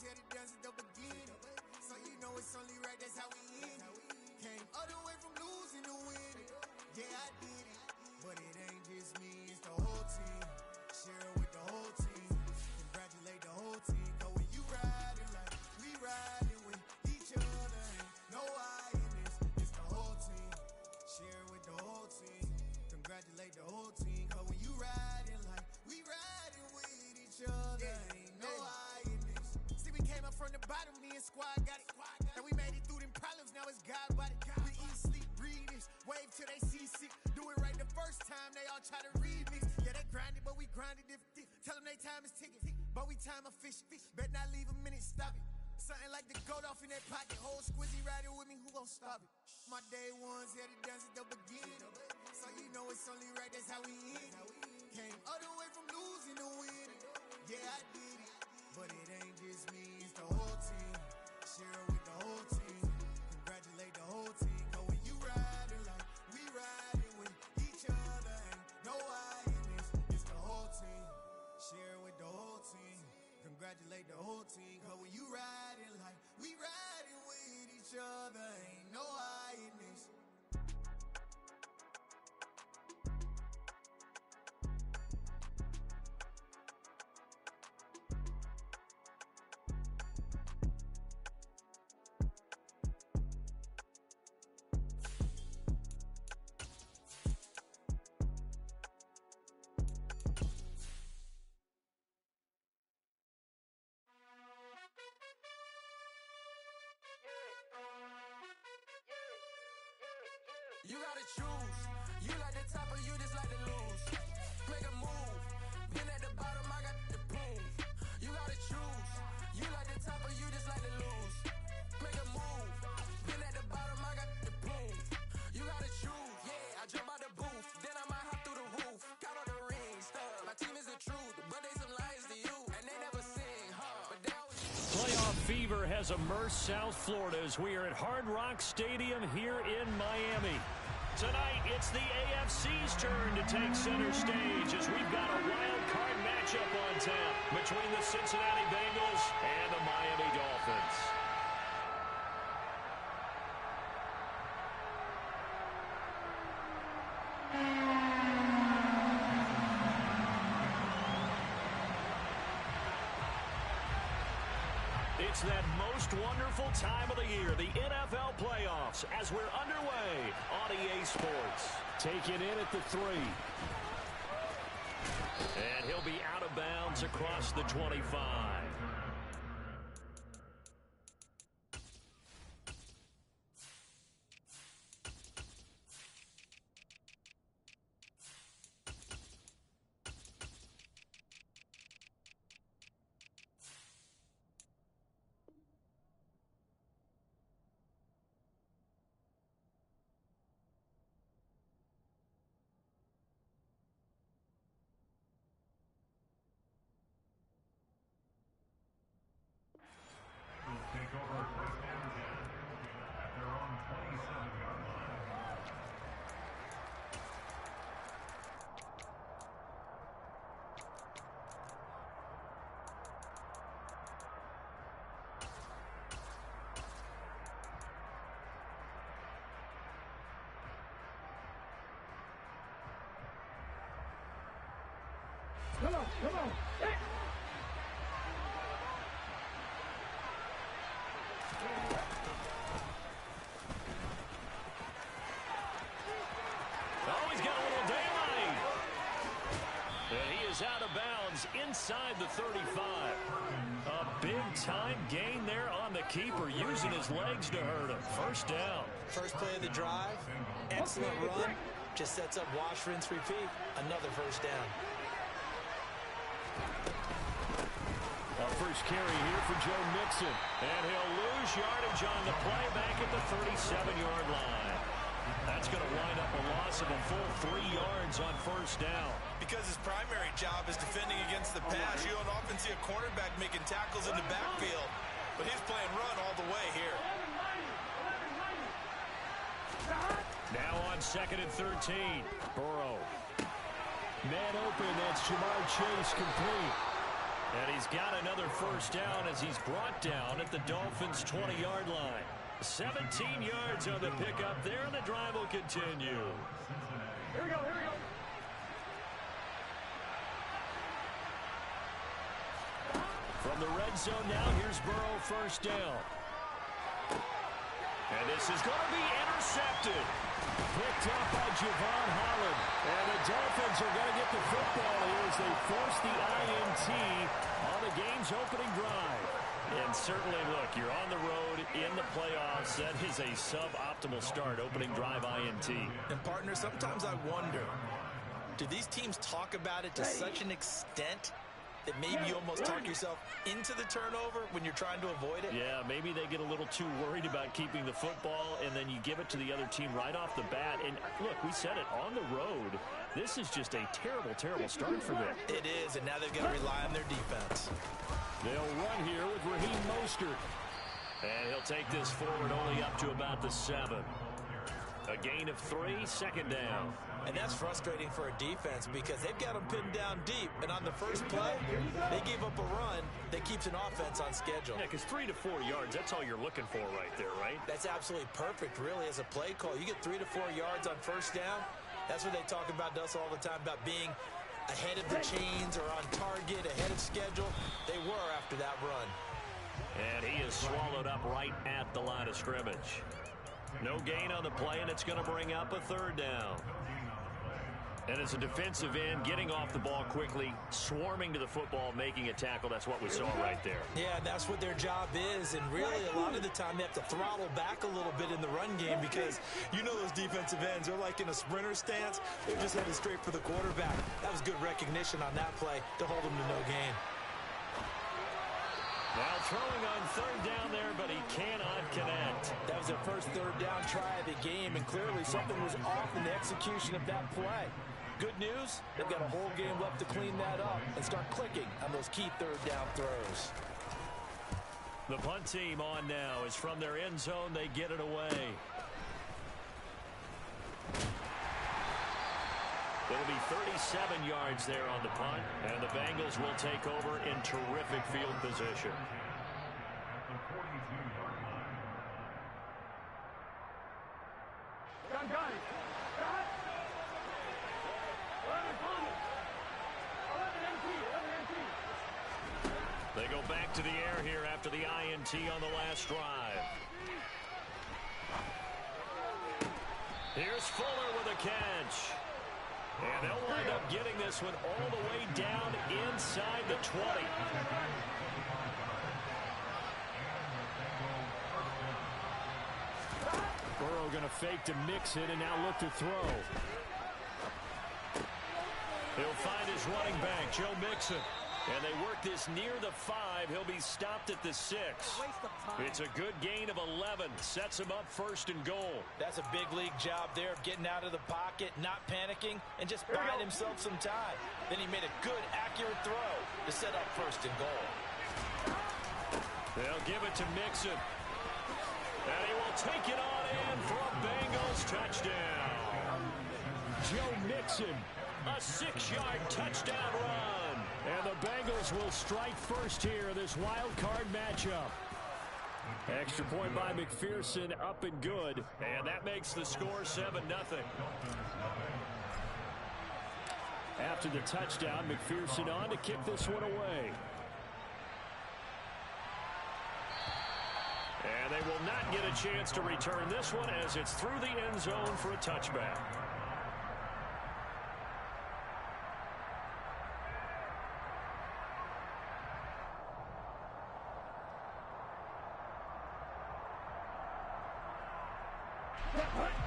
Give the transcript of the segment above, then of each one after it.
headed down since the beginning. So you know it's only right, that's how we end it. Came all the way from losing to winning. Yeah, I did it, but it ain't just me, it's the whole team. Share it with the whole team. Congratulate the whole team. Cause when you riding like we riding with each other, ain't no I in this, it's the whole team. Share it with the whole team. Congratulate the whole team. Cause when you riding like we riding with each other, ain't no I in this. See, we came up from the bottom, me and squad got it. And we made it through them problems, now it's God body. We eat, sleep, breathe this, wave till they see sick. Do it right the first time, they all try to remix. Yeah, they grinded, but we grinded different. Tell them they time is ticking, but we time a fish. Bet not leave a minute, stop it. Something like the goat off in that pocket. Whole squizzy riding with me, who gon' stop it? My day ones headed down since the beginning. So you know it's only right, that's how we end it. Came all the way from losing to winning. Yeah, I did it, but it ain't just me, it's the whole team. Share it with the whole team. Congratulate the whole team. Cause when you riding like we riding with each other, ain't no I in this, it's the whole team. Share it with the whole team. Congratulate the whole team. Cause when you riding like we riding with each other, ain't no I in this. You gotta choose. You like the top or you just like to lose. Make a move. Been at the bottom, I got the proof. You gotta choose. You like the top or you just like to lose. Make a move. Been at the bottom, I got the proof. You gotta choose. Yeah, I jump out the booth, then I might hop through the roof. Count all the rings, stuff. My team is the truth, but they some lies to you, and they never sing, huh? But they always. Playoff fever has immersed South Florida as we are at Hard Rock Stadium here in Miami. Tonight, it's the AFC's turn to take center stage as we've got a wild card matchup on tap between the Cincinnati Bengals and the Miami Dolphins. It's that most wonderful time of the year, the NFL playoffs, as we're underway on EA Sports. Taken in at the 3. And he'll be out of bounds across the 25. Take over first down at their own 27-yard line. Come on. Out of bounds inside the 35. A big-time gain there on the keeper, using his legs to hurt him. First down. First play of the drive, excellent run. Just sets up wash, rinse, repeat. Another first down. A first carry here for Joe Mixon. And he'll lose yardage on the play back at the 37-yard line. That's going to wind up a loss of a full 3 yards on first down. Because his primary job is defending against the pass, you don't often see a cornerback making tackles in the backfield. But he's playing run all the way here. Now on 2nd and 13. Burrow. Man open, that's Jamar Chase complete. And he's got another first down as he's brought down at the Dolphins' 20-yard line. 17 yards on the pickup there, and the drive will continue. Here we go, here we go. From the red zone now, here's Burrow, first down. And this is going to be intercepted. Picked up by Javon Holland. And the Dolphins are going to get the football here as they force the INT on the game's opening drive. And certainly, look, you're on the road in the playoffs. That is a suboptimal start, opening drive INT. And, partner, sometimes I wonder, do these teams talk about it to such an extent that maybe you almost talk yourself into the turnover when you're trying to avoid it? Yeah, maybe they get a little too worried about keeping the football, and then you give it to the other team right off the bat. And, look, we said it, on the road, this is just a terrible, terrible start for them. It is, and now they've got to rely on their defense. They'll run here with Raheem Mostert. And he'll take this forward only up to about the 7. A gain of 3, second down. And that's frustrating for a defense because they've got them pinned down deep. And on the first play, they gave up a run that keeps an offense on schedule. Yeah, because 3 to 4 yards, that's all you're looking for right there, right? That's absolutely perfect, really, as a play call. You get 3 to 4 yards on first down. That's what they talk about us all the time, about being ahead of the chains or on target, ahead of schedule. They were after that run. And he is swallowed up right at the line of scrimmage. No gain on the play, and it's going to bring up a third down. And as a defensive end, getting off the ball quickly, swarming to the football, making a tackle, that's what we saw right there. Yeah, that's what their job is, and really a lot of the time they have to throttle back a little bit in the run game because you know those defensive ends, they're like in a sprinter stance. They're just headed straight for the quarterback. That was good recognition on that play to hold them to no gain. Now throwing on third down there, but he cannot connect. That was their first third down try of the game, and clearly something was off in the execution of that play. Good news, they've got a whole game left to clean that up and start clicking on those key third down throws. The punt team on now is from their end zone. They get it away. It'll be 37 yards there on the punt, and the Bengals will take over in terrific field position. They go back to the air here after the INT on the last drive. Here's Fuller with a catch. And they'll wind up getting this one all the way down inside the 20. Burrow going to fake to mix it and now look to throw. He'll find his running back, Joe Mixon. And they work this near the 5. He'll be stopped at the 6. It's a good gain of 11. Sets him up first and goal. That's a big league job there of getting out of the pocket, not panicking, and just buying himself some time. Then he made a good, accurate throw to set up first and goal. They'll give it to Mixon. And he will take it on in for a Bengals touchdown. Joe Mixon, a 6-yard touchdown run. And the Bengals will strike first here in this wild card matchup. Extra point by McPherson, up and good. And that makes the score 7-0. After the touchdown, McPherson on to kick this one away. And they will not get a chance to return this one as it's through the end zone for a touchback.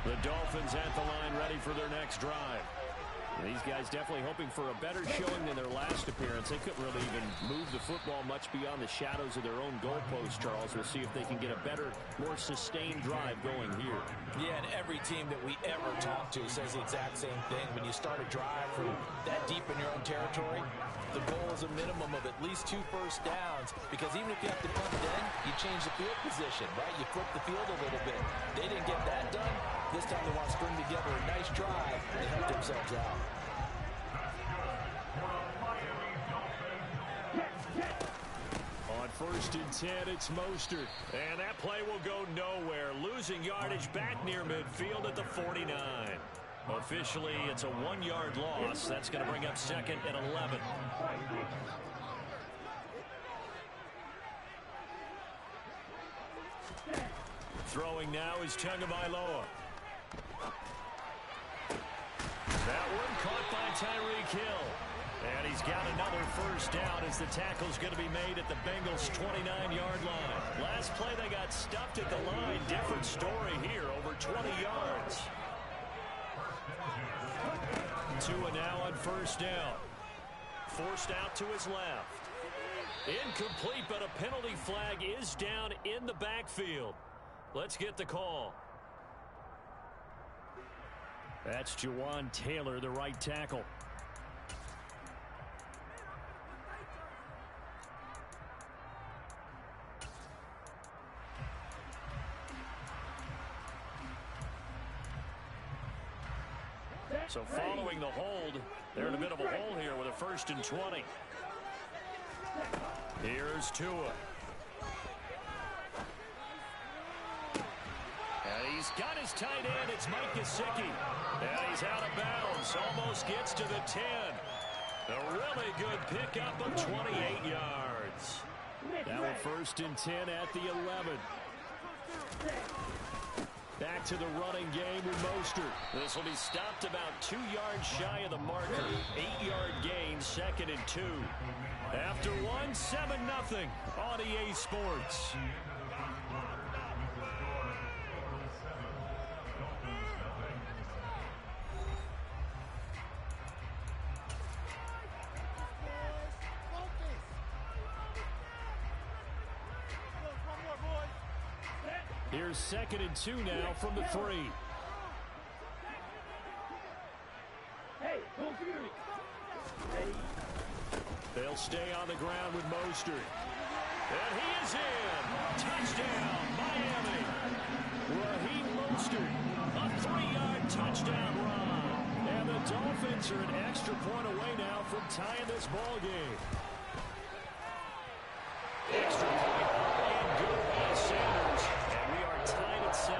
The Dolphins at the line ready for their next drive. These guys definitely hoping for a better showing than their last appearance. They couldn't really even move the football much beyond the shadows of their own goalpost, Charles. We'll see if they can get a better, more sustained drive going here. Yeah, and every team that we ever talk to says the exact same thing. When you start a drive from that deep in your own territory, the goal is a minimum of at least 2 first downs, because even if you have to punt then, you change the field position, right? You flip the field a little bit. They didn't get that done. This time they want to string together a nice drive and help themselves out. first and 10, it's Mostert. And that play will go nowhere. Losing yardage back near midfield at the 49. Officially, it's a 1-yard loss. That's going to bring up second and 11. Throwing now is Tagovailoa. That one caught by Tyreek Hill. And he's got another first down as the tackle's going to be made at the Bengals' 29-yard line. Last play they got stuffed at the line. Different story here, over 20 yards. Tua now on first down. Forced out to his left. Incomplete, but a penalty flag is down in the backfield. Let's get the call. That's Jawan Taylor, the right tackle. So following the hold, they're in a bit of a hole here with a first and 20. Here's Tua. And he's got his tight end. It's Mike Gesicki. And he's out of bounds. Almost gets to the 10. A really good pickup of 28 yards. Now a first and 10 at the 11. Back to the running game with Mostert. This will be stopped about 2 yards shy of the marker. 8-yard gain, second and 2. After one, 7-0 on EA Sports. Here's second and 2 now from the 3. They'll stay on the ground with Mostert. And he is in. Touchdown, Miami. Raheem Mostert, a 3-yard touchdown run. And the Dolphins are an extra point away now from tying this ball game. Extra point playing good by Sanders. And we are tied at 7.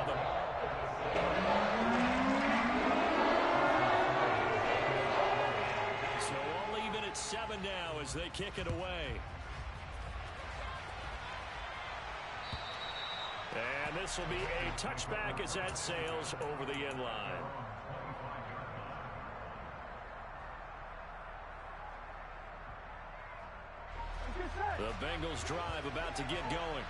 So all even at 7 now as they kick it away. And this will be a touchback as that sails over the end line. The Bengals drive about to get going.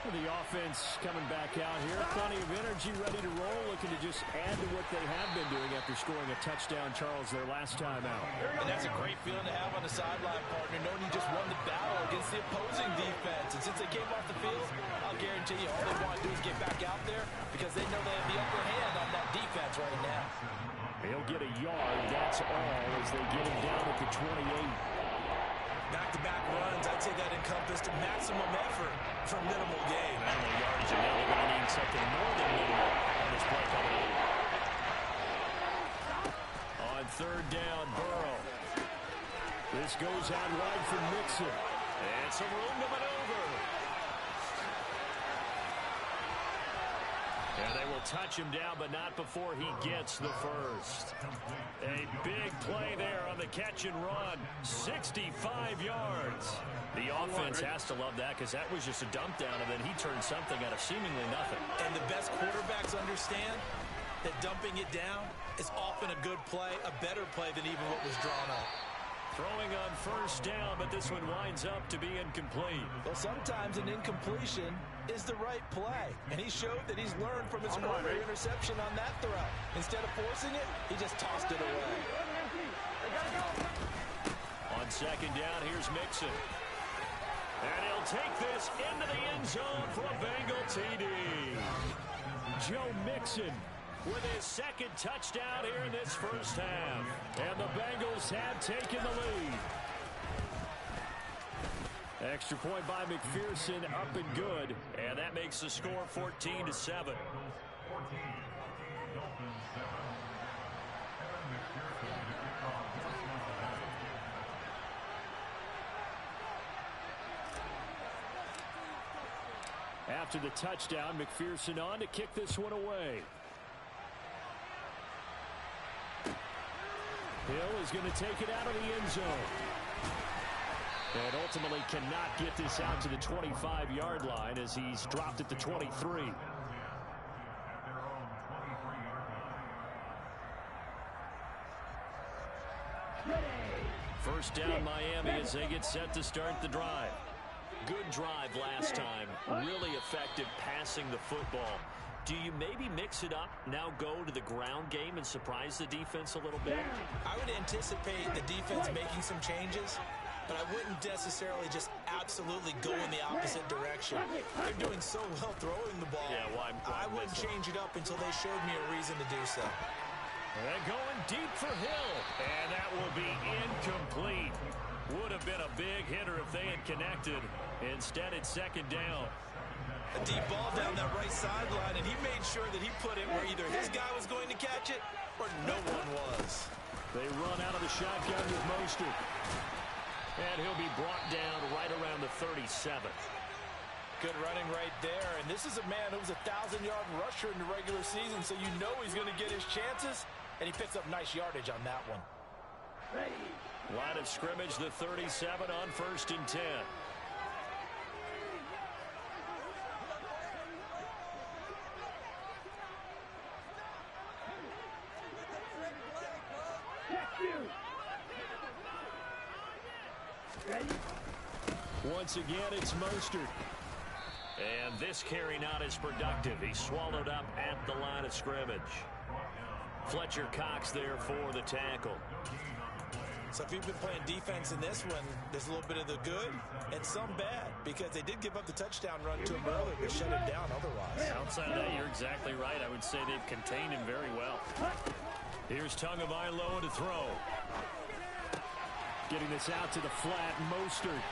The offense coming back out here. Plenty of energy, ready to roll, looking to just add to what they have been doing after scoring a touchdown, Charles, their last time out. And that's a great feeling to have on the sideline, partner, knowing you just won the battle against the opposing defense. And since they came off the field, I'll guarantee you all they want to do is get back out there because they know they have the upper hand on that defense right now. He'll get a yard, that's all, as they get him down at the 28. Back-to-back runs, I'd say that encompassed maximum effort for minimal gain. How many yards, and now they're going to need something more than minimal on this play coming in. On third down, Burrow. This goes out wide for Mixon. And some room to maneuver. And they will touch him down, but not before he gets the first. A big play there on the catch and run. 65 yards. The offense has to love that because that was just a dump down, and then he turned something out of seemingly nothing. And the best quarterbacks understand that dumping it down is often a good play, a better play than even what was drawn up. Throwing on first down, but this one winds up to be incomplete. Well, sometimes an incompletion is the right play. And he showed that he's learned from his earlier interception on that throw. Instead of forcing it, he just tossed it away. On second down, here's Mixon. And he'll take this into the end zone for a Bengal TD. Joe Mixon with his second touchdown here in this first half. And the Bengals have taken the lead. Extra point by McPherson, up and good. And that makes the score 14-7. After the touchdown, McPherson on to kick this one away. Hill is going to take it out of the end zone. And ultimately cannot get this out to the 25-yard line as he's dropped at the 23. First down Miami as they get set to start the drive. Good drive last time. Really effective passing the football. Do you maybe mix it up, now go to the ground game and surprise the defense a little bit? I would anticipate the defense making some changes, but I wouldn't necessarily just absolutely go in the opposite direction. They're doing so well throwing the ball. Yeah, well, I wouldn't change it up until they showed me a reason to do so. They're going deep for Hill, and that will be incomplete. Would have been a big hitter if they had connected. Instead, it's second down. A deep ball down that right sideline, and he made sure that he put it where either his guy was going to catch it or no one was. They run out of the shotgun with Mostert. And he'll be brought down right around the 37. Good running right there, and this is a man who was a 1,000-yard rusher in the regular season, so you know he's going to get his chances, and he picks up nice yardage on that one. Line of scrimmage, the 37 on 1st and 10. Once again, it's Mostert. And this carry not as productive. He's swallowed up at the line of scrimmage. Fletcher Cox there for the tackle. So if you've been playing defense in this one, there's a little bit of the good and some bad, because they did give up the touchdown run to him earlier, but shut it down otherwise. Outside of that, you're exactly right. I would say they've contained him very well. Here's Tagovailoa to throw. Getting this out to the flat, Mostert.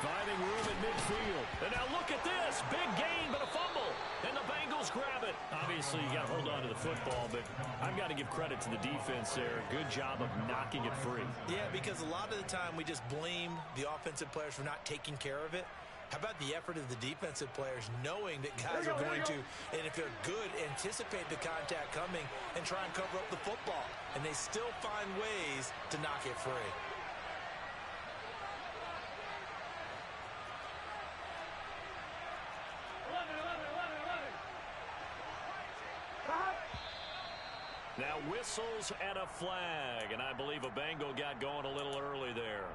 Finding room in midfield. And now look at this. Big gain, but a fumble. And the Bengals grab it. Obviously, you got to hold on to the football, but I've got to give credit to the defense there. Good job of knocking it free. Yeah, because a lot of the time we just blame the offensive players for not taking care of it. How about the effort of the defensive players knowing that guys are going to, and if they're good, anticipate the contact coming and try and cover up the football. And they still find ways to knock it free. Now whistles and a flag, and I believe a Bengal got going a little early there.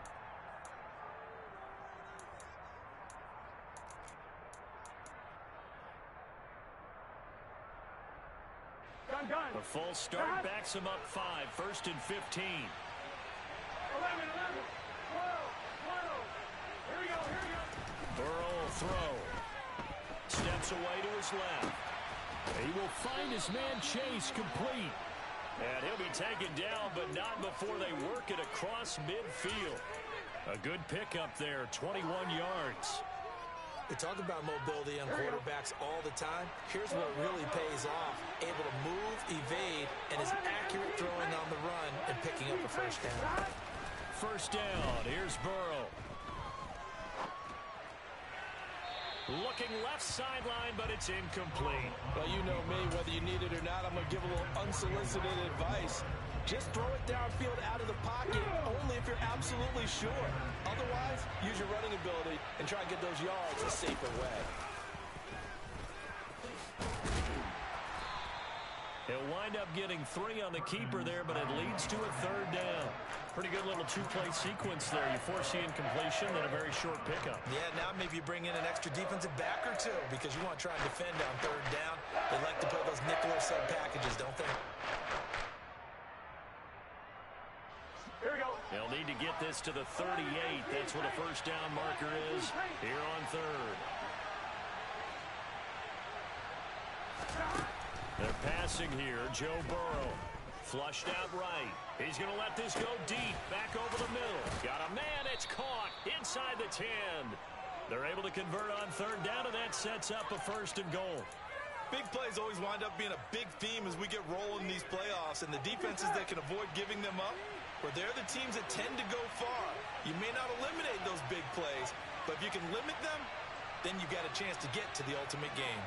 A full start backs him up 5, 1st and 15. 11. Whoa. Here we go. Burrow will throw. Steps away to his left. He will find his man Chase complete. And he'll be taken down, but not before they work it across midfield. A good pickup there, 21 yards. They talk about mobility on quarterbacks all the time. Here's what really pays off. Able to move, evade, and is accurate throwing on the run and picking up a first down. First down, here's Burrow. Looking left sideline, but it's incomplete. Well, you know me, whether you need it or not, I'm going to give a little unsolicited advice. Just throw it downfield out of the pocket, only if you're absolutely sure. Otherwise, use your running ability and try and get those yards a safer way. He'll wind up getting 3 on the keeper there, but it leads to a 3rd down. Pretty good little 2-play sequence there. You force the incompletion, then a very short pickup. Yeah, now maybe you bring in an extra defensive back or two because you want to try and defend on 3rd down. They like to play those nickel or sub packages, don't they? Here we go. They'll need to get this to the 38. That's what a first down marker is here on 3rd. They're passing here. Joe Burrow. Flushed out right. He's going to let this go deep. Back over the middle. Got a man. It's caught inside the 10. They're able to convert on 3rd down, and that sets up a 1st and goal. Big plays always wind up being a big theme as we get rolling these playoffs, and the defenses that can avoid giving them up, where they're the teams that tend to go far. You may not eliminate those big plays, but if you can limit them, then you've got a chance to get to the ultimate game.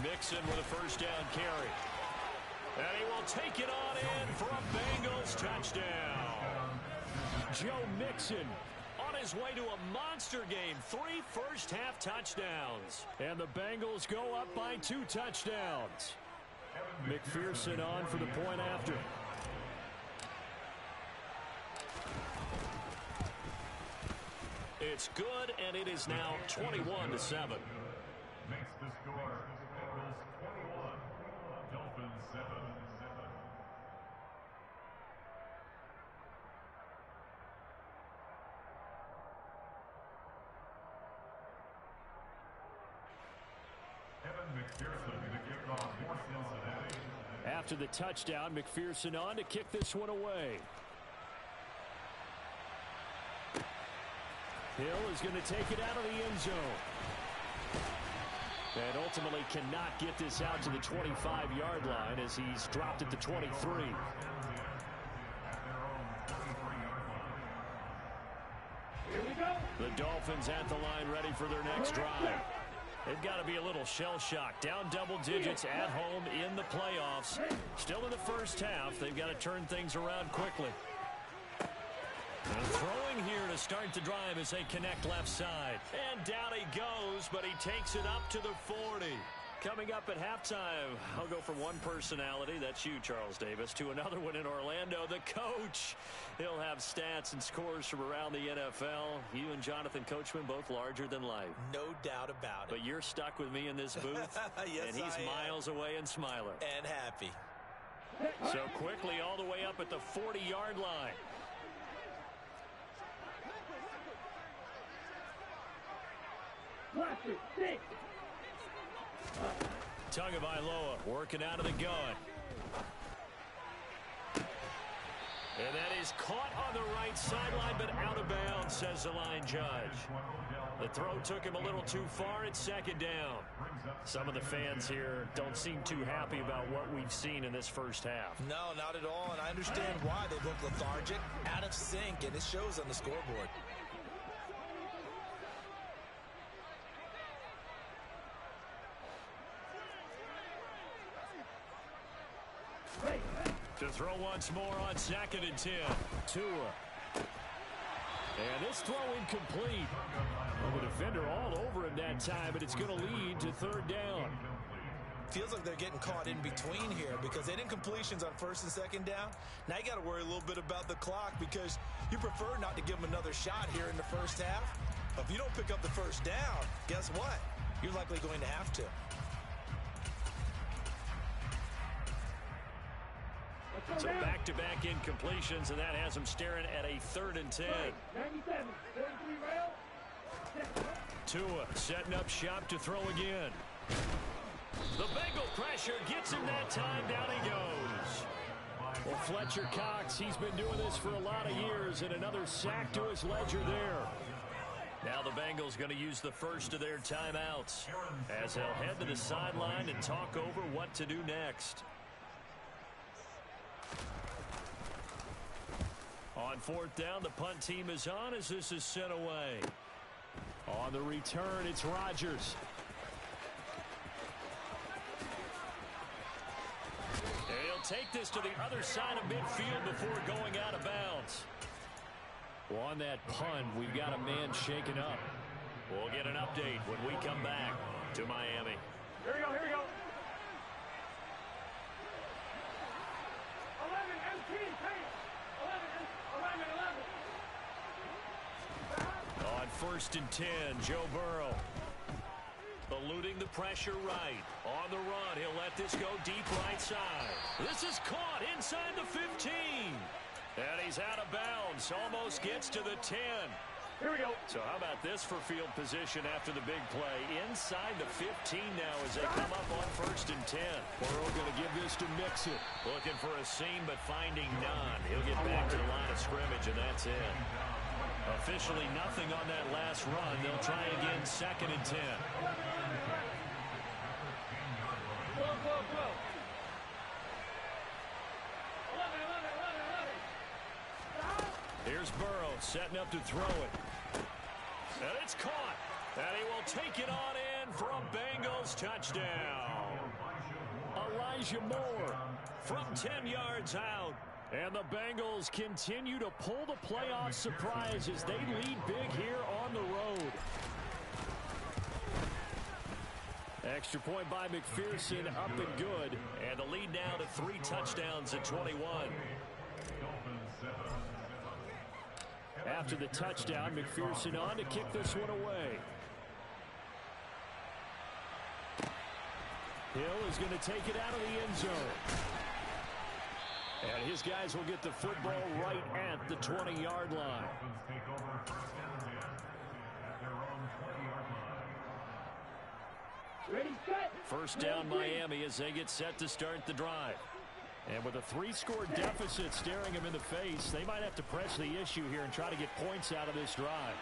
Mixon with a first down carry. And he will take it on in for a Bengals touchdown. Joe Mixon on his way to a monster game. 3 first-half touchdowns. And the Bengals go up by 2 touchdowns. McPherson on for the point after. It's good, and it is now 21-7. Makes the score. Bengals 21, Dolphins 7. Evan McPherson to kick off for Cincinnati. After the touchdown, McPherson on to kick this one away. Hill is going to take it out of the end zone. And ultimately cannot get this out to the 25-yard line as he's dropped at the 23. The Dolphins at the line ready for their next drive. They've got to be a little shell-shocked. Down double digits at home in the playoffs. Still in the first half. They've got to turn things around quickly. And throwing here to start the drive as they connect left side. And down he goes, but he takes it up to the 40. Coming up at halftime, I'll go from one personality, that's you, Charles Davis, to another one in Orlando, the coach. He'll have stats and scores from around the NFL. You and Jonathan Coachman both larger than life. No doubt about it. But you're stuck with me in this booth. Yes, and he's miles away and smiling. And happy. So quickly all the way up at the 40-yard line. Tagovailoa working out of the gun. And that is caught on the right sideline, but out of bounds, says the line judge. The throw took him a little too far. It's second down. Some of the fans here don't seem too happy about what we've seen in this first half. No, not at all, and I understand why. They look lethargic, out of sync, and it shows on the scoreboard. To throw once more on 2nd and 10. Tua. And this throw incomplete. Well, the defender all over him that time, but it's going to lead to 3rd down. Feels like they're getting caught in between here because they didn't completions on 1st and 2nd down. Now you got to worry a little bit about the clock because you prefer not to give them another shot here in the first half. But if you don't pick up the 1st down, guess what? You're likely going to have to. So back-to-back incompletions, and that has him staring at a 3rd and 10. Tua setting up shop to throw again. The Bengal pressure gets him that time. Down he goes. Well, Fletcher Cox, he's been doing this for a lot of years, and another sack to his ledger there. Now the Bengals going to use the first of their timeouts as they'll head to the sideline and talk over what to do next. On 4th down, the punt team is on as this is sent away. On the return, it's Rodgers. And he'll take this to the other side of midfield before going out of bounds. Well, on that punt, we've got a man shaken up. We'll get an update when we come back to Miami. Here we go, here we go. 11, MT, take 11. On 1st and 10, Joe Burrow. Eluding the pressure right. On the run, he'll let this go deep right side. This is caught inside the 15. And he's out of bounds. Almost gets to the 10. Here we go. So how about this for field position after the big play? Inside the 15 now as they come up on 1st and 10. Burrow going to give this to Mixon. Looking for a seam but finding none. He'll get back to the line of scrimmage and that's it. Officially nothing on that last run. They'll try again 2nd and 10. Here's Burrow setting up to throw it. And it's caught. And he will take it on in for a Bengals touchdown. Elijah Moore from 10 yards out. And the Bengals continue to pull the playoff surprise as they lead big here on the road. Extra point by McPherson, up and good. And the lead now to 3 touchdowns at 21. After the touchdown, McPherson on to kick this one away. Hill is going to take it out of the end zone. And his guys will get the football right at the 20-yard line. Ready, set. First down Miami as they get set to start the drive. And with a 3-score deficit staring them in the face, they might have to press the issue here and try to get points out of this drive.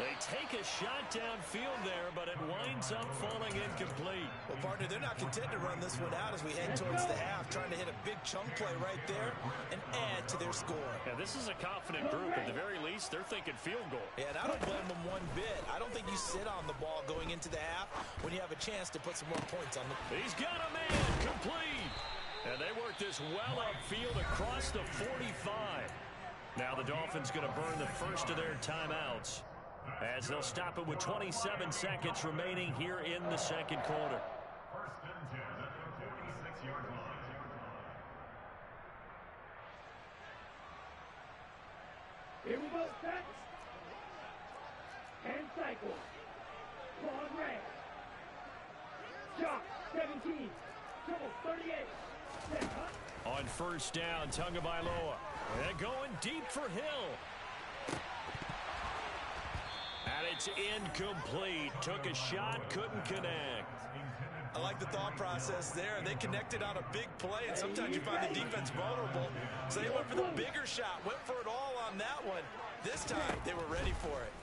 They take a shot downfield there, but it winds up falling incomplete. Well, partner, they're not content to run this one out as we head towards the half, trying to hit a big chunk play right there and add to their score. Yeah, this is a confident group. At the very least, they're thinking field goal. Yeah, and I don't blame them one bit. I don't think you sit on the ball going into the half when you have a chance to put some more points on the... He's got a man complete. And they work this well upfield across the 45. Now the Dolphins going to burn the first of their timeouts, as they'll stop it with 27 seconds remaining here in the second quarter. First and 10 at the 46-yard line. Here we go, set. And cycle. Long red. Shot, 17. Triple, 38. Set, huh? On first down, Tagovailoa. And going deep for Hill. And it's incomplete. Took a shot, couldn't connect. I like the thought process there. They connected on a big play, and sometimes you find the defense vulnerable. So they went for the bigger shot, went for it all on that one. This time, they were ready for it.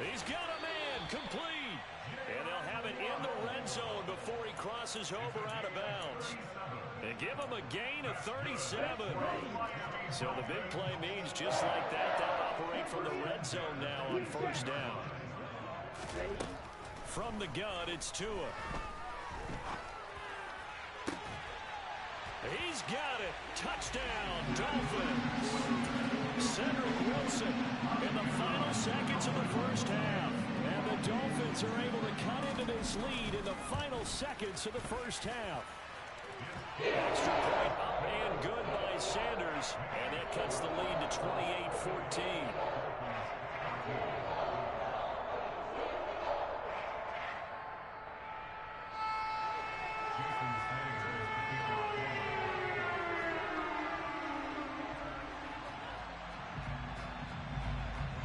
He's got a man complete. And they'll have it in the red zone before he crosses over out of bounds. And give him a gain of 37. So the big play means just like that, they'll operate from the red zone now on first down. From the gun, it's Tua. He's got it. Touchdown, Dolphins. Cedric Wilson in the final seconds of the first half. And the Dolphins are able to cut into this lead in the final seconds of the first half. Extra point up and good by Sanders. And that cuts the lead to 28-14.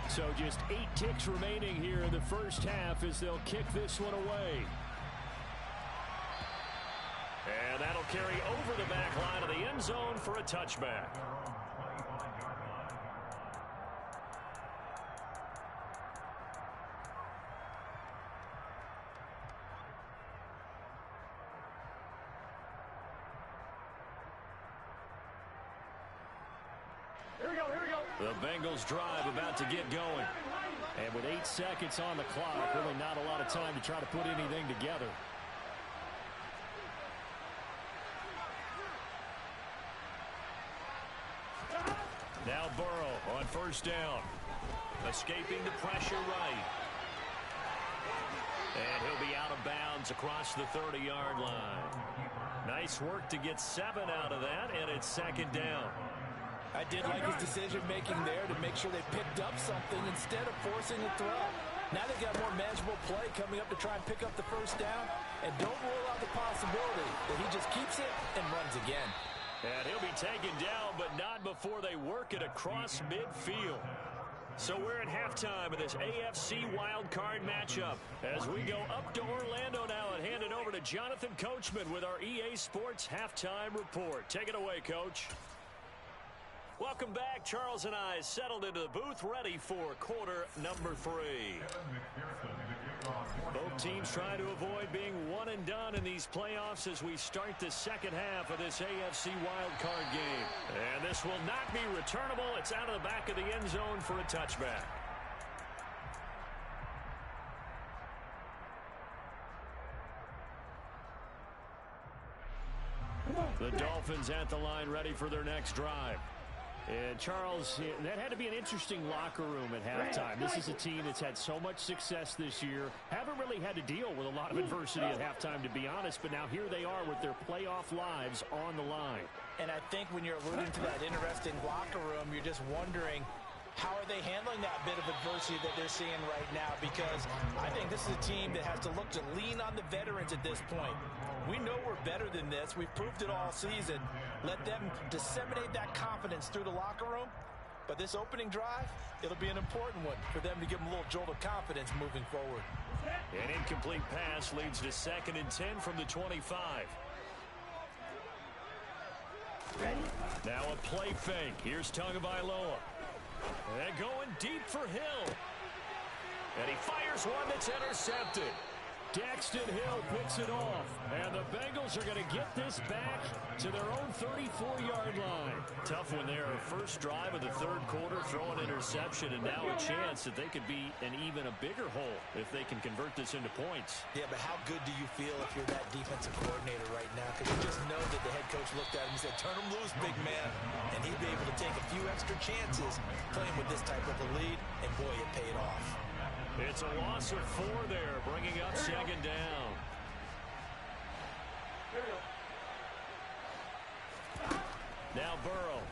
So just 8 ticks remaining here in the first half as they'll kick this one away. And that'll carry over the back line of the end zone for a touchback. Here we go, here we go. The Bengals drive about to get going. And with 8 seconds on the clock, really not a lot of time to try to put anything together. Now Burrow on first down. Escaping the pressure right. And he'll be out of bounds across the 30-yard line. Nice work to get 7 out of that, and it's second down. I did like his decision-making there to make sure they picked up something instead of forcing a throw. Now they've got a more manageable play coming up to try and pick up the first down. And don't rule out the possibility that he just keeps it and runs again. And he'll be taken down, but not before they work it across midfield. So we're at halftime of this AFC wildcard matchup as we go up to Orlando now and hand it over to Jonathan Coachman with our EA Sports halftime report. Take it away, Coach. Welcome back. Charles and I settled into the booth ready for quarter number 3. Both teams trying to avoid being one and done in these playoffs as we start the second half of this AFC wildcard game. And this will not be returnable. It's out of the back of the end zone for a touchback. The Dolphins at the line ready for their next drive. And Charles, that had to be an interesting locker room at halftime. This is a team that's had so much success this year. Haven't really had to deal with a lot of adversity at halftime, to be honest. But now here they are with their playoff lives on the line. And I think when you're alluding to that interesting locker room, you're just wondering, how are they handling that bit of adversity that they're seeing right now? Because I think this is a team that has to look to lean on the veterans at this point. We know we're better than this. We've proved it all season. Let them disseminate that confidence through the locker room. But this opening drive, it'll be an important one for them to give them a little jolt of confidence moving forward. An incomplete pass leads to 2nd and 10 from the 25. Now a play fake. Here's Tagovailoa. And going deep for Hill. And he fires one that's intercepted. Daxton Hill picks it off. And the Bengals are going to get this back to their own 34-yard line. Tough one there. First drive of the third quarter, throw an interception, and now a chance that they could be in even a bigger hole if they can convert this into points. Yeah, but how good do you feel if you're that defensive coordinator right now? Because you just know that the head coach looked at him and said, turn him loose, big man. And he'd be able to take a few extra chances playing with this type of a lead, and boy, it paid off. It's a loss of 4 there, bringing up 2nd down. Now Burrow.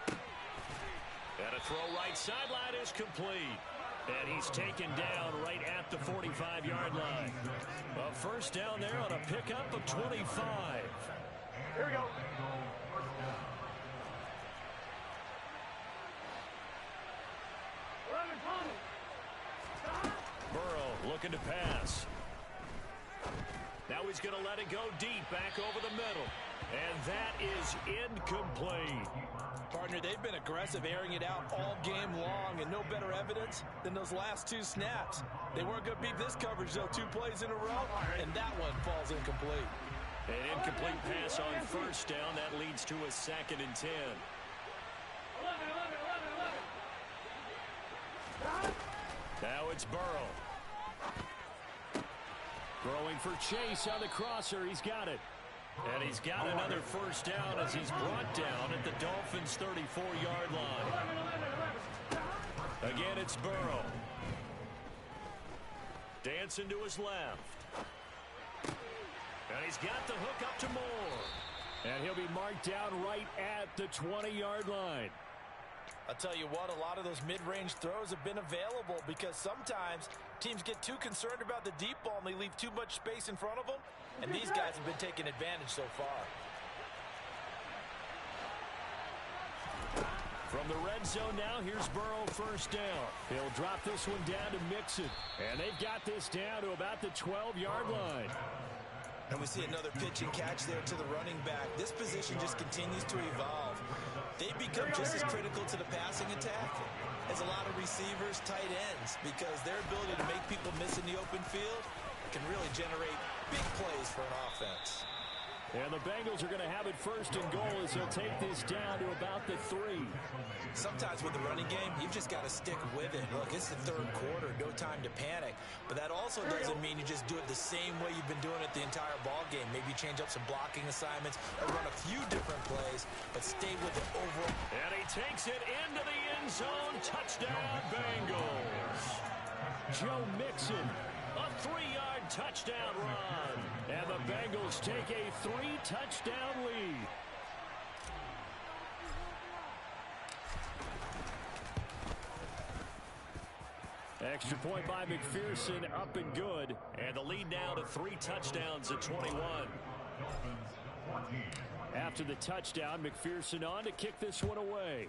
And a throw right sideline is complete. And he's taken down right at the 45-yard line. A first down there on a pickup of 25. Here we go. Burrow looking to pass. Now he's going to let it go deep back over the middle. And that is incomplete. Partner, they've been aggressive, airing it out all game long, and no better evidence than those last 2 snaps. They weren't going to beat this coverage, though, 2 plays in a row, and that one falls incomplete. An incomplete pass on first down. That leads to a 2nd and 10. Now it's Burrow. Throwing for Chase on the crosser. He's got it. And he's got another first down as he's brought down at the Dolphins' 34-yard line. Again, it's Burrow. Dancing to his left. And he's got the hook up to Moore. And he'll be marked down right at the 20-yard line. I'll tell you what, a lot of those mid-range throws have been available because sometimes teams get too concerned about the deep ball and they leave too much space in front of them. And these guys have been taking advantage so far. From the red zone now, here's Burrow first down. He'll drop this one down to Mixon. And they've got this down to about the 12-yard line. And we see another pitch and catch there to the running back. This position just continues to evolve. They become just as critical to the passing attack as a lot of receivers, tight ends, because their ability to make people miss in the open field can really generate big plays for an offense. And the Bengals are going to have it first and goal as they'll take this down to about the 3. Sometimes with the running game, you've just got to stick with it. Look, it's the third quarter, no time to panic. But that also doesn't mean you just do it the same way you've been doing it the entire ball game. Maybe change up some blocking assignments or run a few different plays, but stay with the overall. And he takes it into the end zone. Touchdown, Bengals. Joe Mixon, a 3-yard touchdown run. And the Bengals take a 3-touchdown lead. Extra point by McPherson, up and good. And the lead now to 3 touchdowns at 21. After the touchdown, McPherson on to kick this one away.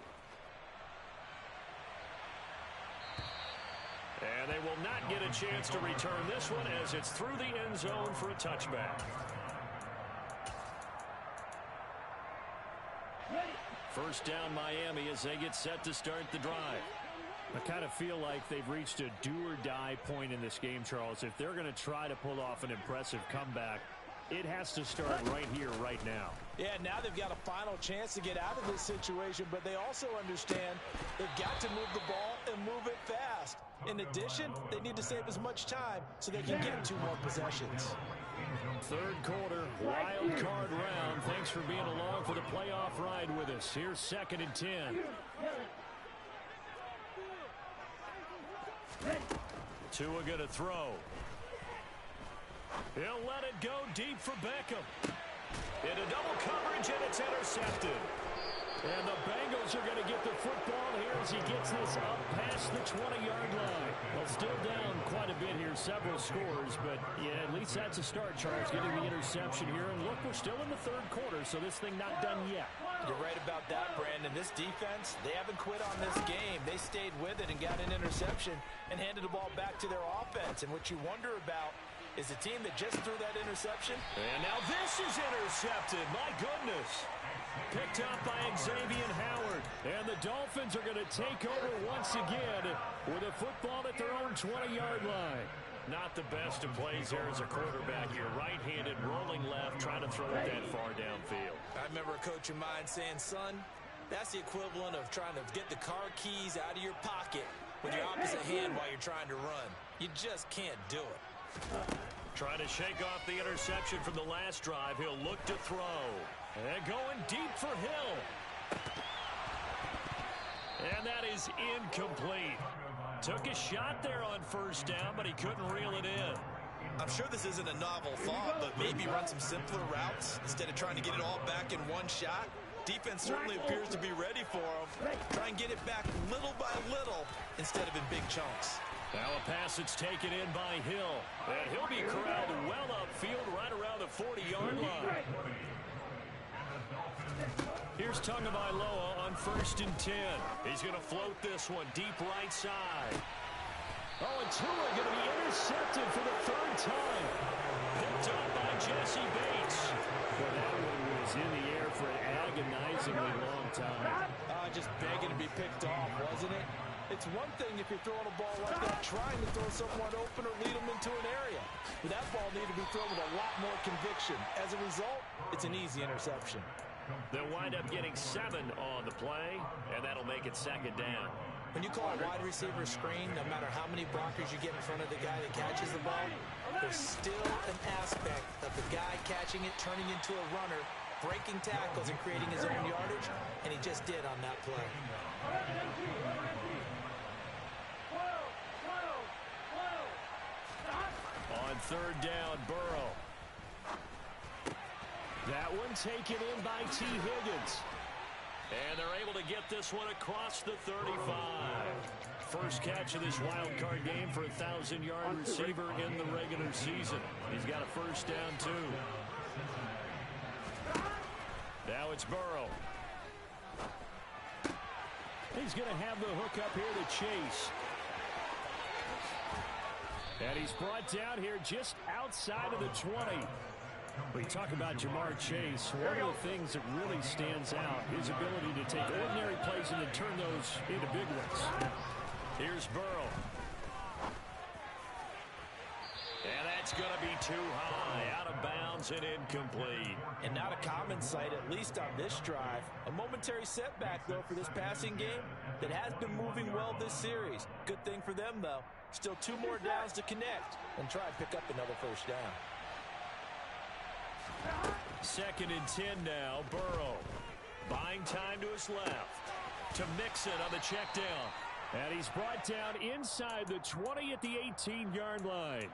And they will not get a chance to return this one as it's through the end zone for a touchback. First down Miami as they get set to start the drive. I kind of feel like they've reached a do-or-die point in this game, Charles. If they're going to try to pull off an impressive comeback, it has to start right here, right now. Yeah, now they've got a final chance to get out of this situation, but they also understand they've got to move the ball and move it fast. In addition, they need to save as much time so they can get 2 more possessions. Third quarter, wild card round. Thanks for being along for the playoff ride with us. Here's 2nd and 10. Tua going to throw. He'll let it go deep for Beckham. Into double coverage, and it's intercepted. And the Bengals are going to get the football here as he gets this up past the 20-yard line. Well, still down quite a bit here, several scores, but yeah, at least that's a start, Charles, getting the interception here. And look, we're still in the third quarter, so this thing not done yet. You're right about that, Brandon. This defense, they haven't quit on this game. They stayed with it and got an interception and handed the ball back to their offense. And what you wonder about is the team that just threw that interception. And now this is intercepted. My goodness. Picked up by Xavier Howard. And the Dolphins are going to take over once again with a football at their own 20-yard line. Not the best of plays there as a quarterback. You're right-handed, rolling left, trying to throw it that far downfield. I remember a coach of mine saying, son, that's the equivalent of trying to get the car keys out of your pocket with your opposite hand while you're trying to run. You just can't do it. Trying to shake off the interception from the last drive. He'll look to throw. And going deep for Hill. And that is incomplete. Took a shot there on first down, but he couldn't reel it in. I'm sure this isn't a novel thought, but maybe run some simpler routes instead of trying to get it all back in one shot. Defense certainly appears to be ready for him. Try and get it back little by little instead of in big chunks. Now a pass that's taken in by Hill. And he'll be corralled well upfield right around the 40-yard line. Here's Tagovailoa on 1st and 10. He's going to float this one deep right side. Oh, and Tua going to be intercepted for the 3rd time. Picked up by Jesse Bates. Well, that one was in the air for an agonizingly long time. Just begging to be picked off, wasn't it? It's one thing if you're throwing a ball like that, trying to throw someone open or lead them into an area. But that ball needed to be thrown with a lot more conviction. As a result, it's an easy interception. They'll wind up getting 7 on the play, and that'll make it 2nd down. When you call a wide receiver screen, no matter how many blockers you get in front of the guy that catches the ball, there's still an aspect of the guy catching it, turning into a runner, breaking tackles and creating his own yardage, and he just did on that play. On 3rd down, Burrow. That one taken in by T. Higgins. And they're able to get this one across the 35. First catch of this wild card game for a 1,000-yard receiver in the regular season. He's got a first down, too. Now it's Burrow. He's going to have the hook up here to Chase. And he's brought down here just outside of the 20. We talk about Jamar Chase. One of the things that really stands out is ability to take ordinary plays and then turn those into big ones. Here's Burrow. And that's going to be too high, out of bounds and incomplete. And not a common sight, at least on this drive. A momentary setback, though, for this passing game that has been moving well this series. Good thing for them, though. Still 2 more downs to connect and try and pick up another first down. 2nd and 10 now, Burrow. Buying time to his left. To Mixon on the check down. And he's brought down inside the 20 at the 18-yard line.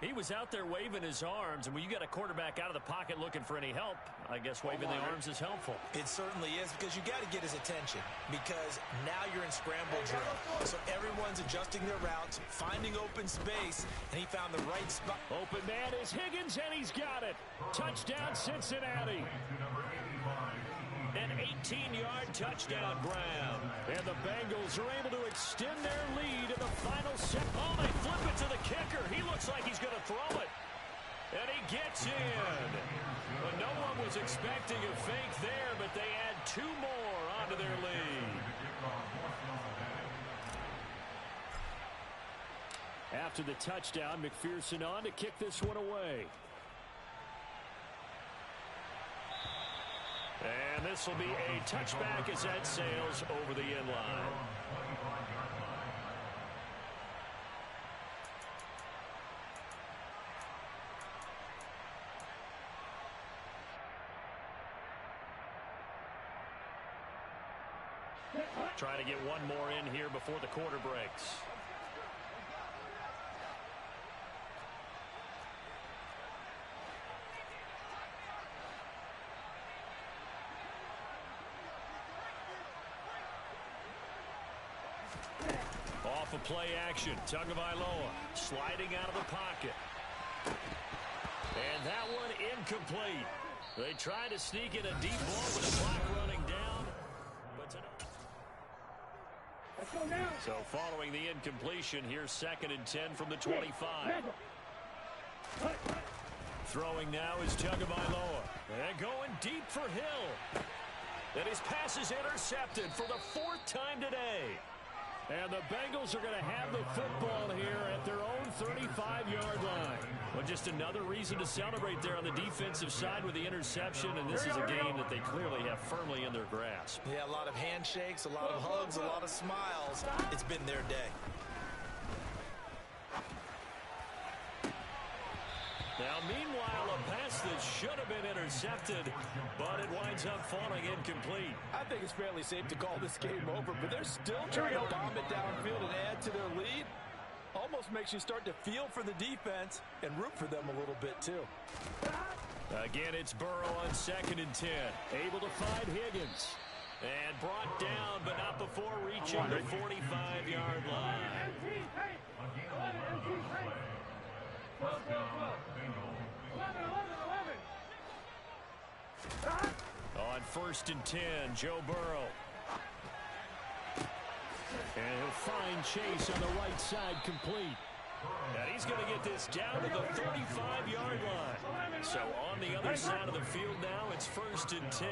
He was out there waving his arms, and when you got a quarterback out of the pocket looking for any help, I guess waving the arms is helpful. It certainly is, because you got to get his attention, because now you're in scramble drill. So everyone's adjusting their routes, finding open space, and he found the right spot. Open man is Higgins, and he's got it. Touchdown, Cincinnati. An 18-yard touchdown grab. And the Bengals are able to extend their lead in the final set. Oh, they flip it to the kicker. He looks like he's going to throw it. And he gets in. But no one was expecting a fake there, but they add 2 more onto their lead. After the touchdown, McPherson on to kick this one away. And this will be a touchback as that sails over the end line. Trying to get one more in here before the quarter breaks. Off of play action, Tagovailoa sliding out of the pocket. And that one incomplete. They try to sneak in a deep ball with the clock running down. So following the incompletion, here's 2nd and 10 from the 25. Throwing now is Tagovailoa. And going deep for Hill. And his pass is intercepted for the 4th time today. And the Bengals are going to have the football here at their own 35-yard line. Well, just another reason to celebrate there on the defensive side with the interception, and this is a game that they clearly have firmly in their grasp. Yeah, a lot of handshakes, a lot of hugs, a lot of smiles. It's been their day. Now, meanwhile, a pass that should have been intercepted, but it winds up falling incomplete. I think it's fairly safe to call this game over, but they're still trying to bomb it downfield and add to their lead. Almost makes you start to feel for the defense and root for them a little bit, too. Again, it's Burrow on 2nd and 10. Able to find Higgins. And brought down, but not before reaching the 45-yard line. On 1st and 10, Joe Burrow. And he'll find Chase on the right side complete. And he's going to get this down to the 35-yard line. So on the other side of the field now, it's 1st and 10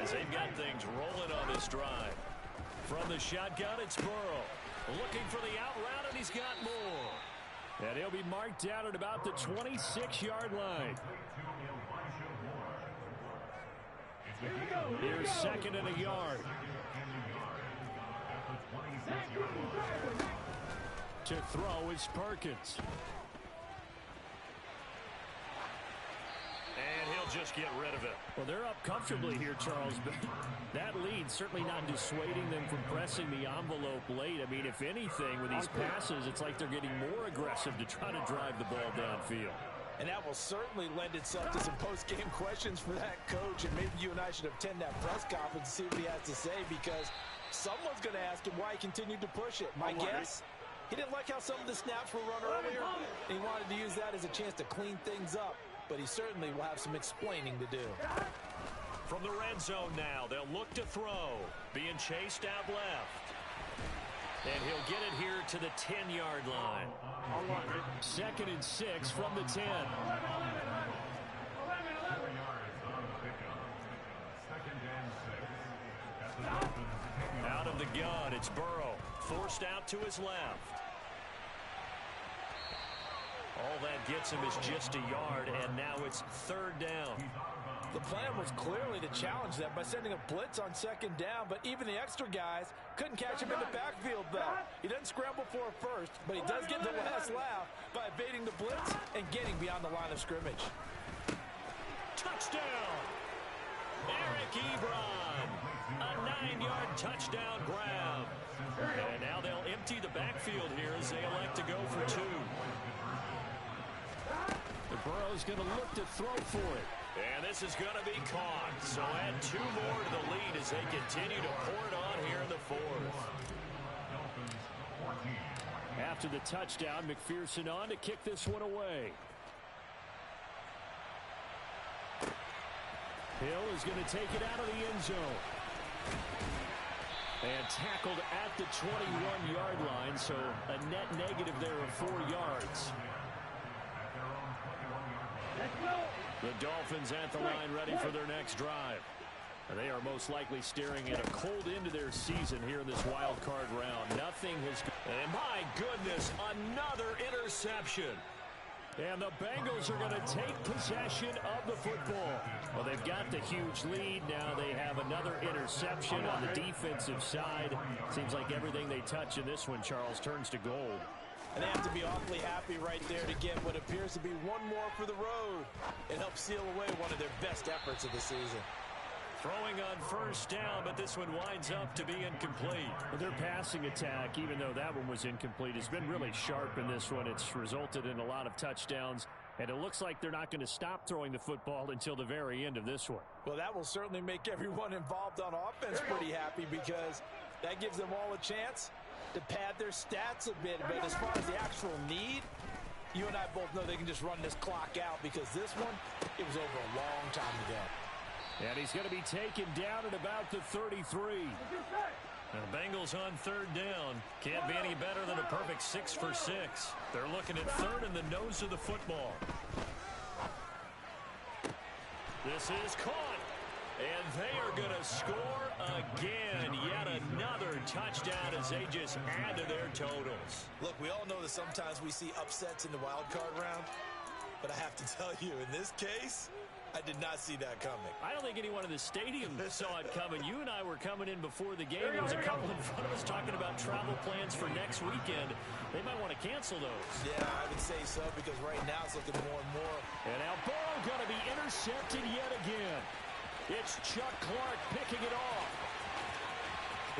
as they've got things rolling on this drive. From the shotgun, it's Burrow. Looking for the out route, and he's got more. And he'll be marked down at about the 26-yard line. Here's 2nd and a yard. To throw is Perkins. And he'll just get rid of it. Well, they're up comfortably here, Charles, but that lead certainly not dissuading them from pressing the envelope late. I mean, if anything, with these passes, it's like they're getting more aggressive to try to drive the ball downfield. And that will certainly lend itself to some post-game questions for that coach. And maybe you and I should attend that press conference and see what he has to say, because someone's going to ask him why he continued to push it. My guess, he didn't like how some of the snaps were run earlier, and he wanted to use that as a chance to clean things up. But he certainly will have some explaining to do. From the red zone now, they'll look to throw. Being chased out left. And he'll get it here to the 10-yard line. 2nd and 6 from the 10. Out of the gun, it's Burrow. Forced out to his left. All that gets him is just a yard, and now it's 3rd down. The plan was clearly to challenge them by sending a blitz on 2nd down, but even the extra guys couldn't catch him in the backfield, though. He doesn't scramble for a first, but he does get the last laugh by evading the blitz and getting beyond the line of scrimmage. Touchdown! Eric Ebron. A 9-yard touchdown grab. And now they'll empty the backfield here as they elect to go for 2. The Burrow's going to look to throw for it. And this is going to be caught. So add 2 more to the lead as they continue to pour it on here in the 4th. After the touchdown, McPherson on to kick this one away. Hill is going to take it out of the end zone. And tackled at the 21-yard line, so a net negative there of 4 yards. The Dolphins at the line ready for their next drive. And they are most likely staring at a cold end to their season here in this wild card round. Nothing has And my goodness, another interception. And the Bengals are going to take possession of the football. Well, they've got the huge lead. Now they have another interception on the defensive side. Seems like everything they touch in this one, Charles, turns to gold. And they have to be awfully happy right there to get what appears to be one more for the road and help seal away one of their best efforts of the season. Throwing on first down, but this one winds up to be incomplete. Their passing attack, even though that one was incomplete, has been really sharp in this one. It's resulted in a lot of touchdowns, and it looks like they're not going to stop throwing the football until the very end of this one. Well, that will certainly make everyone involved on offense pretty happy because that gives them all a chance to pad their stats a bit. But as far as the actual need, you and I both know they can just run this clock out because this one, it was over a long time ago. And he's going to be taken down at about the 33. Now, the Bengals on third down. Can't be any better than a perfect 6 for 6. They're looking at third in the nose of the football. This is caught. And they are going to score again. Yet another touchdown as they just add to their totals. Look, we all know that sometimes we see upsets in the wild card round. But I have to tell you, in this case, I did not see that coming. I don't think anyone in the stadium saw it coming. You and I were coming in before the game. There was a couple in front of us talking about travel plans for next weekend. They might want to cancel those. Yeah, I would say so because right now it's looking more and more. And now Burrow going to be intercepted yet again. It's Chuck Clark picking it off.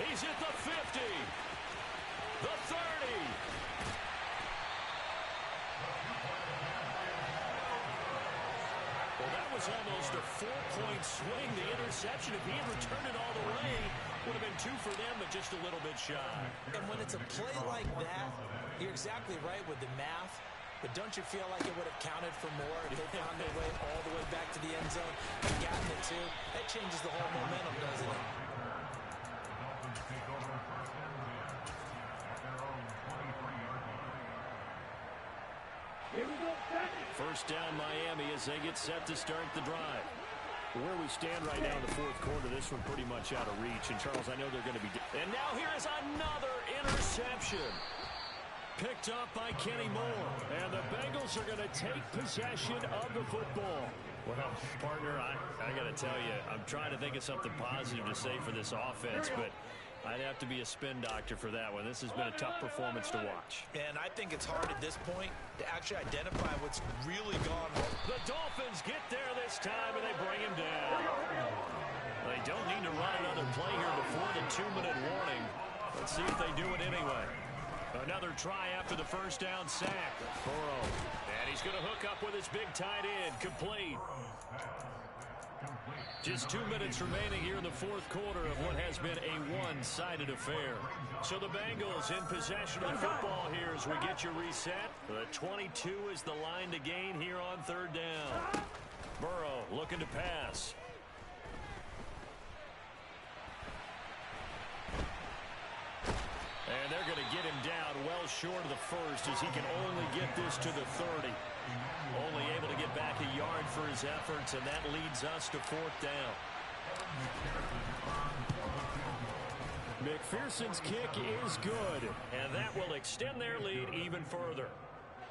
He's at the 50. The 30. Well, that was almost a 4-point swing. The interception, if he had returned it all the way, would have been 2 for them, but just a little bit shy. And when it's a play like that, you're exactly right with the math. But don't you feel like it would have counted for more if they found their way all the way back to the end zone and gotten it too? That changes the whole momentum, doesn't it? Here we go, First down Miami as they get set to start the drive. Where we stand right now in the fourth quarter, this one pretty much out of reach. And, Charles, I know they're going to be... And now here is another interception. Picked up by Kenny Moore. And the Bengals are going to take possession of the football. Well, partner, I got to tell you, I'm trying to think of something positive to say for this offense, but I'd have to be a spin doctor for that one. This has been a tough performance to watch. And I think it's hard at this point to actually identify what's really gone wrong. The Dolphins get there this time, and they bring him down. They don't need to run another play here before the 2-minute warning. Let's see if they do it anyway. Another try after the first down sack. Burrow. And he's going to hook up with his big tight end. Complete. Just 2 minutes remaining here in the fourth quarter of what has been a one-sided affair. So the Bengals in possession of the football here as we get your reset. The 22 is the line to gain here on third down. Burrow looking to pass. And they're going to get him down well short of the first as he can only get this to the 30. Only able to get back a yard for his efforts, and that leads us to fourth down. McPherson's kick is good, and that will extend their lead even further.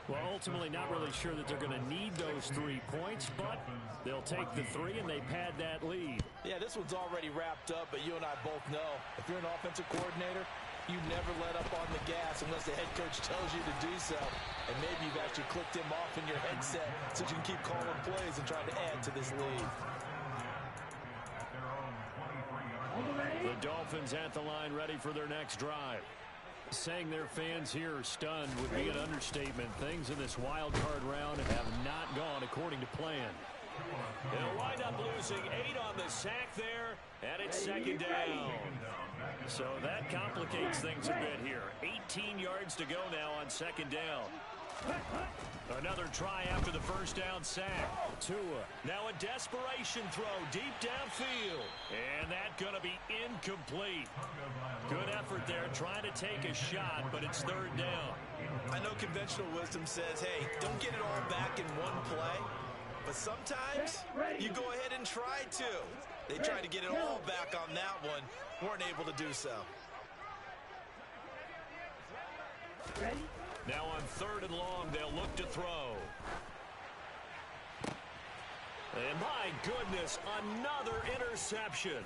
Well, ultimately not really sure that they're going to need those 3 points, but they'll take the 3 and they pad that lead. Yeah, this one's already wrapped up, but you and I both know if you're an offensive coordinator, you never let up on the gas unless the head coach tells you to do so. And maybe you've actually clicked him off in your headset so you can keep calling plays and trying to add to this lead. The Dolphins at the line ready for their next drive. Saying their fans here are stunned would be an understatement. Things in this wild card round have not gone according to plan. They'll wind up losing 8 on the sack there, and it's second down. So that complicates things a bit here. 18 yards to go now on second down. Another try after the first down sack. Tua. Now a desperation throw deep downfield. And that's going to be incomplete. Good effort there trying to take a shot, but it's third down. I know conventional wisdom says, hey, don't get it all back in one play. But sometimes you go ahead and try to. They tried to get it all back on that one. Weren't able to do so. Ready? Now on 3rd and long, they'll look to throw. And my goodness, another interception.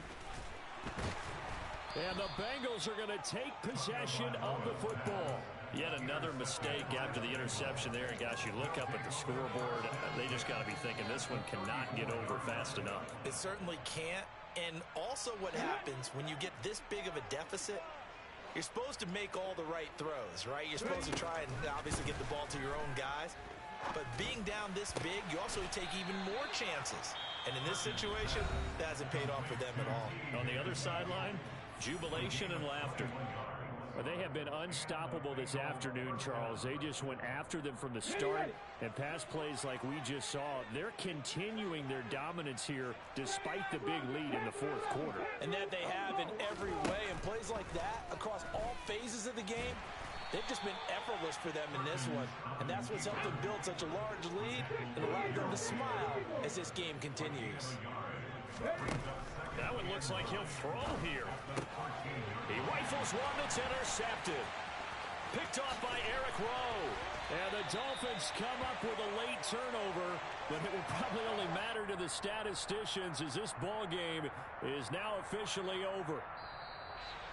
And the Bengals are going to take possession of the football. Yet another mistake after the interception there. And gosh, you look up at the scoreboard, they just got to be thinking this one cannot get over fast enough. It certainly can't. And also what happens when you get this big of a deficit, you're supposed to make all the right throws, right? You're supposed to try and obviously get the ball to your own guys. But being down this big, you also take even more chances. And in this situation, that hasn't paid off for them at all. On the other sideline, jubilation and laughter. Well, they have been unstoppable this afternoon, Charles. They just went after them from the start, and pass plays like we just saw. They're continuing their dominance here despite the big lead in the 4th quarter. And that they have in every way. And plays like that across all phases of the game, they've just been effortless for them in this one. And that's what's helped them build such a large lead and allowed them to smile as this game continues. That one looks like he'll throw here. He rifles one that's intercepted. Picked off by Eric Rowe. And the Dolphins come up with a late turnover, but it will probably only matter to the statisticians as this ball game is now officially over.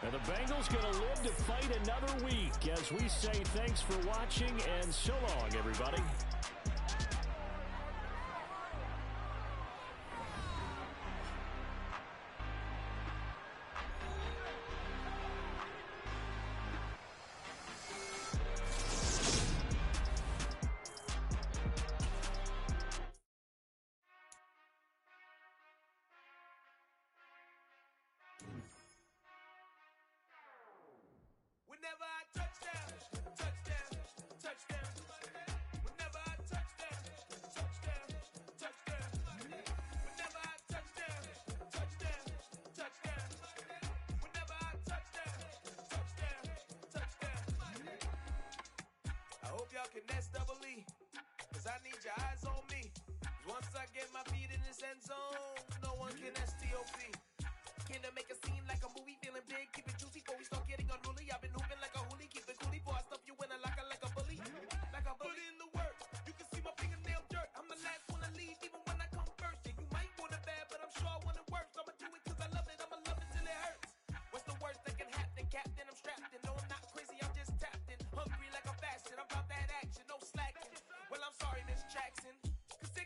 And the Bengals going to live to fight another week as we say thanks for watching and so long, everybody. Whenever I touchdown, touchdown, touchdown. Whenever I touchdown, touchdown, touchdown. Whenever I touchdown, touchdown, touchdown. Whenever I touchdown, touchdown, touchdown. I hope y'all can nest double E, 'cause I need your eyes on me. 'Cause once I get my feet in this end zone, no one can STOP. Can I make a scene like a movie, feeling big, keep it juicy before we start